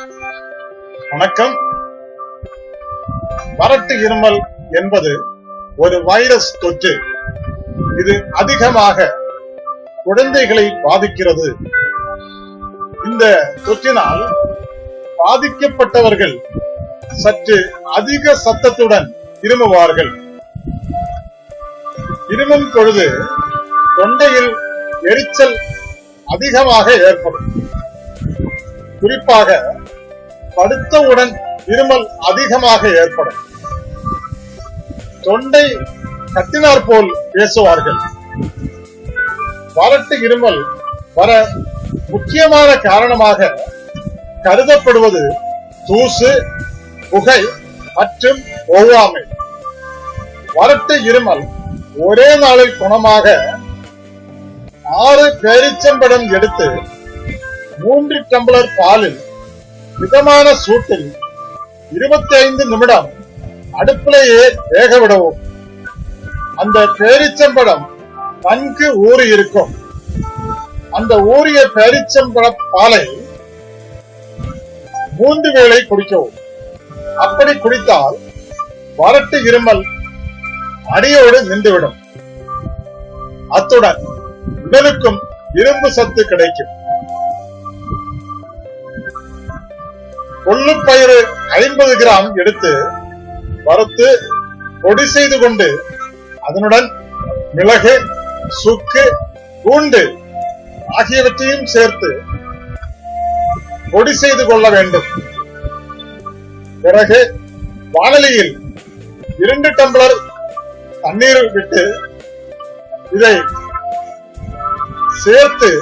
வணக்கம். வறட்டு இருமல் என்பது ஒரு வைரஸ் தொற்று. இது அதிகமாக குழந்தைகளை பாதிக்கிறது. இந்த தொற்றினால் பாதிக்கப்பட்டவர்கள் சற்று அதிக சத்தத்துடன் இருமுவார்கள். இருமும் பொழுது தொண்டையில் எரிச்சல் அதிகமாக ஏற்படும். குறிப்பாக படுத்தவுடன் இருமல் அதிகமாக ஏற்படும். தொண்டை கட்டினார் போல் பேசுவார்கள். வறட்டு இருமல் வர முக்கியமான காரணமாக கருதப்படுவது தூசு, புகை மற்றும் ஒவ்வாமை. வறட்டு இருமல் ஒரே நாளில் குணமாக 6 பேரிச்சம்பழம் எடுத்து 3 டம்ளர் பாலில் மிதமான சூட்டில் 25 நிமிடம் அடுப்பிலேயே வேக விடவும். அந்த பேரிச்சம்பழம் நன்கு ஊறி இருக்கும். அந்த ஊறிய பேரிச்சம்பழ பாலை 3 வேளை குடிக்கவும். அப்படி குடித்தால் வறட்டு இருமல் அடியோடு நின்றுவிடும். அத்துடன் உடலுக்கும் இரும்பு சத்து கிடைக்கும். கொள்ளுப்பயிறு 50 கிராம் எடுத்து வறுத்து பொடி செய்து கொண்டு அதனுடன் மிளகு, சுக்கு, பூண்டு ஆகியவற்றையும் சேர்த்து பொடி செய்து கொள்ள வேண்டும். பிறகு வாணலியில் 2 டம்ளர் தண்ணீர் விட்டு இதை சேர்த்து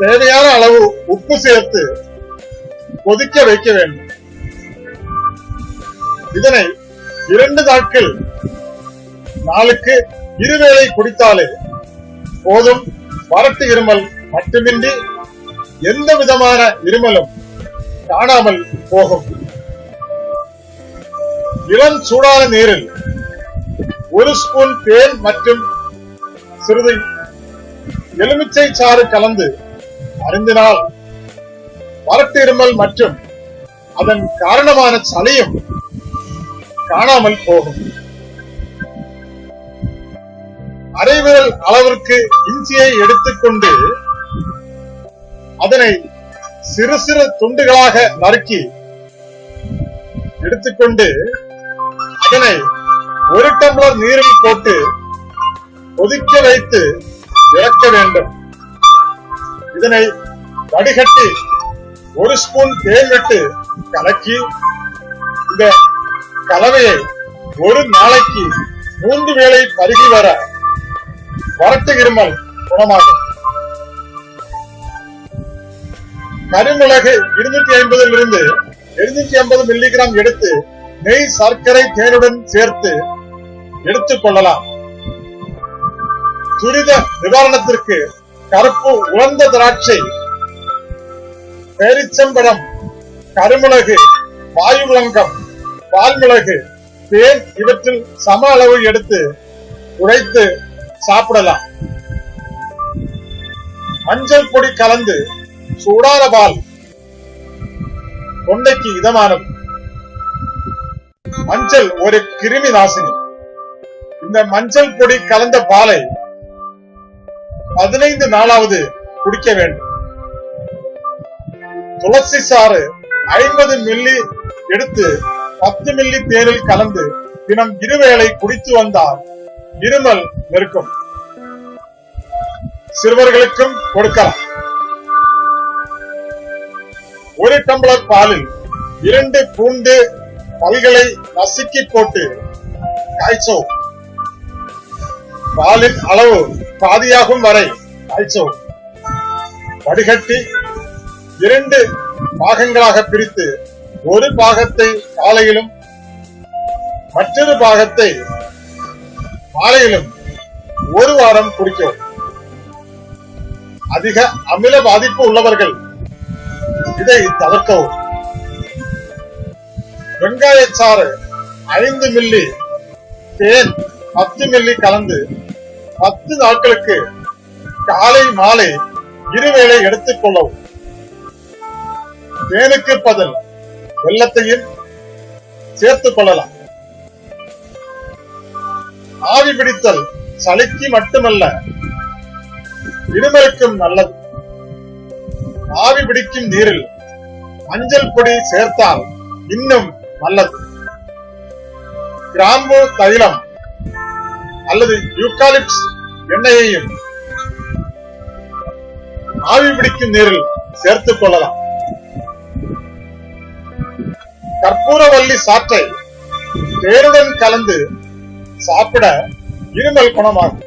தேவையான அளவு உப்பு சேர்த்து கொதிக்க வைக்க வேண்டும். இதனை 2 நாட்கள் நாளுக்கு 2 வேளை குடித்தாலே போதும். வறட்டு இருமல் மட்டுமின்றி எந்த விதமான இருமலும் காணாமல் போகும். இளம் சூடான நீரில் 1 ஸ்பூன் தேன் மற்றும் சிறிது எலுமிச்சை சாறு கலந்து அருந்தினால் வறட்டு இருமல் மற்றும் அதன் காரணமான சளியும் காணாமல் போகும். அரை விரல் அளவிற்கு இஞ்சியை எடுத்துக்கொண்டு அதனை சிறு சிறு துண்டுகளாக நறுக்கி எடுத்துக்கொண்டு அதனை 1 டம்ளர் நீரில் போட்டு கொதிக்க வைத்து இறக்க வேண்டும். இதனை வடிகட்டி 1 ஸ்பூன் தேன் விட்டு கலக்கி இந்த கலவையை 1 நாளைக்கு 3 வேளை பருகி வர வறட்டு இருமல் குணமாகும். கருமிளகு 250 இருந்து 250 மில்லிகிராம் எடுத்து நெய், சர்க்கரை, தேனுடன் சேர்த்து எடுத்துக் கொள்ளலாம். துரித நிவாரணத்திற்கு கருப்பு உலர்ந்த திராட்சை, பேரிச்சம்பழம், கருமிளகு, வாயுவிலங்கம், பால்மிளகு, தேன் இவற்றில் சம அளவு எடுத்து உடைத்து சாப்பிடலாம். மஞ்சள் பொடி கலந்து சூடான பால் தொண்டைக்கு இதமானது. மஞ்சள் ஒரு கிருமி நாசினி. இந்த மஞ்சள் பொடி கலந்த பாலை 15 நாளாவது குடிக்க வேண்டும். துளசி சாறு 50 மில்லி எடுத்து 10 மில்லி தேனில் கலந்து தினம் 2 வேளை குடித்து வந்தால் இருமல் நிற்கும். சிறுவர்களுக்கும் கொடுக்கலாம். 1 டம்ளர் பாலில் 2 பூண்டு பல்களை நசுக்கி போட்டு காய்ச்சவும். பாலின் அளவு பாதியாகும் வரை காய்ச்சவும். வடிகட்டி 2 பாகங்களாக பிரித்து 1 பாகத்தை காலையிலும் மற்றொரு பாகத்தை மாலையிலும் 1 வாரம் குடிக்கவும். அதிக அமில பாதிப்பு உள்ளவர்கள் இதை தவிர்க்கவும். வெங்காயச்சாறு 5 மில்லி, தேன் 10 மில்லி கலந்து 10 நாட்களுக்கு காலை மாலை 2 வேளை எடுத்துக் கொள்ளவும். தேனுக்கு பதில் வெல்லத்தையும் சேர்த்துக் கொள்ளலாம். ஆவி பிடித்தல் சளிக்கு மட்டுமல்ல, இருமலுக்கும் நல்லது. ஆவி பிடிக்கும் நீரில் மஞ்சள் பொடி சேர்த்தால் இன்னும் நல்லது. கிராம்பு தைலம் அல்லது யூகாலிப்ஸ் எண்ணெயையும் ஆவி பிடிக்கும் நீரில் சேர்த்துக் கொள்ளலாம். கற்பூரவல்லி சாற்றை தேனுடன் கலந்து சாப்பிட இருமல் குணமாகும்.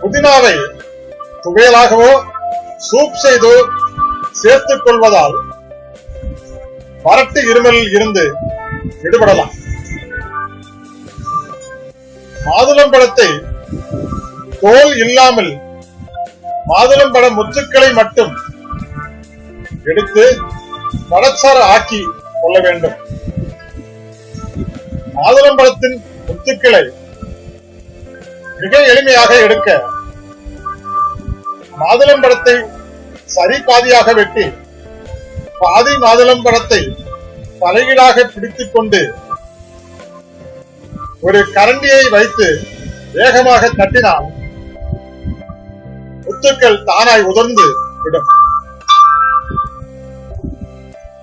புதினாவை துவையலாகவோ சூப் செய்தோ சேர்த்துக் கொள்வதால் வறட்டு இருமலில் இருந்து விடுபடலாம். மாதுளம்பழத்தை தோல் இல்லாமல் மாதுளம்பழ முத்துக்களை மட்டும் எடுத்து பழச்சாறு ஆக்கி கொள்ள வேண்டும். மாதுளம்பழத்தின் முத்துக்களை மிக எளிமையாக எடுக்க மாதுளம்பழத்தை சரி பாதியாக வெட்டி பாதி மாதுளம்பழத்தை தலைகீழாக பிடித்துக் கொண்டு ஒரு கரண்டியை வைத்து வேகமாக தட்டினால் முத்துக்கள் தானாய் உதிர்ந்து விடும்.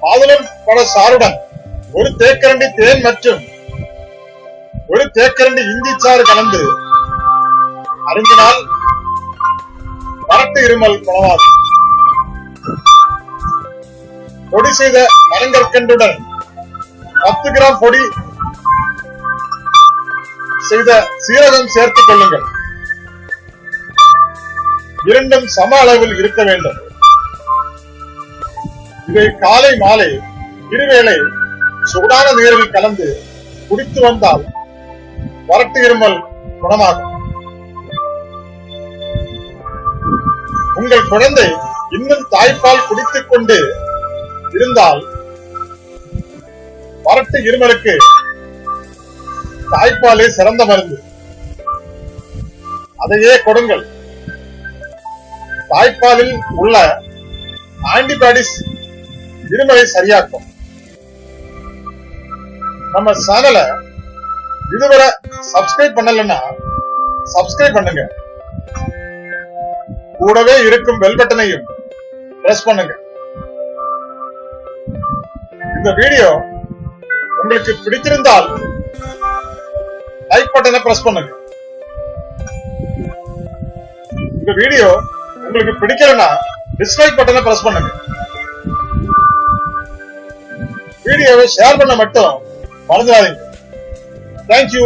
மாதுளம்பழ சாறுடன் ஒரு தேக்கரண்டி தேன் மற்றும் ஒரு தேக்கரண்டி இஞ்சி சாறு கலந்து அருந்தினால் வறட்டு இருமல் குணமாகும். பொடி செய்த பனங்கற்கண்டுடன் 10 கிராம் பொடி செய்த சீரகம் சேர்த்துக் கொள்ளுங்கள். இரண்டும் சம அளவில் இருக்க வேண்டும். இதை காலை மாலை இருவேளை சூடான நீரில் கலந்து குடித்து வந்தால் வறட்டு இருமல் குணமாகும். உங்கள் குழந்தை இன்னும் தாய்ப்பால் குடித்துக் கொண்டு இருந்தால் வறட்டு இருமலுக்கு தாய்ப்பாலே சிறந்த மருந்து. அதையே கொடுங்கள். தாய்ப்பாலில் உள்ள ஆன்டிபாடிஸ் இருமலை சரியாக்கும். நம்ம சேனலை இதுவரை சப்ஸ்கிரைப் பண்ணலன்னா சப்ஸ்கிரைப் பண்ணுங்க. கூடவே இருக்கும் பெல் பட்டனையும் பிரஸ் பண்ணுங்க. இந்த வீடியோ உங்களுக்கு பிடித்திருந்தால் லைக் பட்டனை பிரஸ் பண்ணுங்க. இந்த வீடியோ உங்களுக்கு பிடிக்கலன்னா டிஸ்லைக் பட்டனை பிரஸ் பண்ணுங்க. வீடியோவை ஷேர் பண்ண மட்டும் மறந்துடாதீங்க. தேங்க்யூ.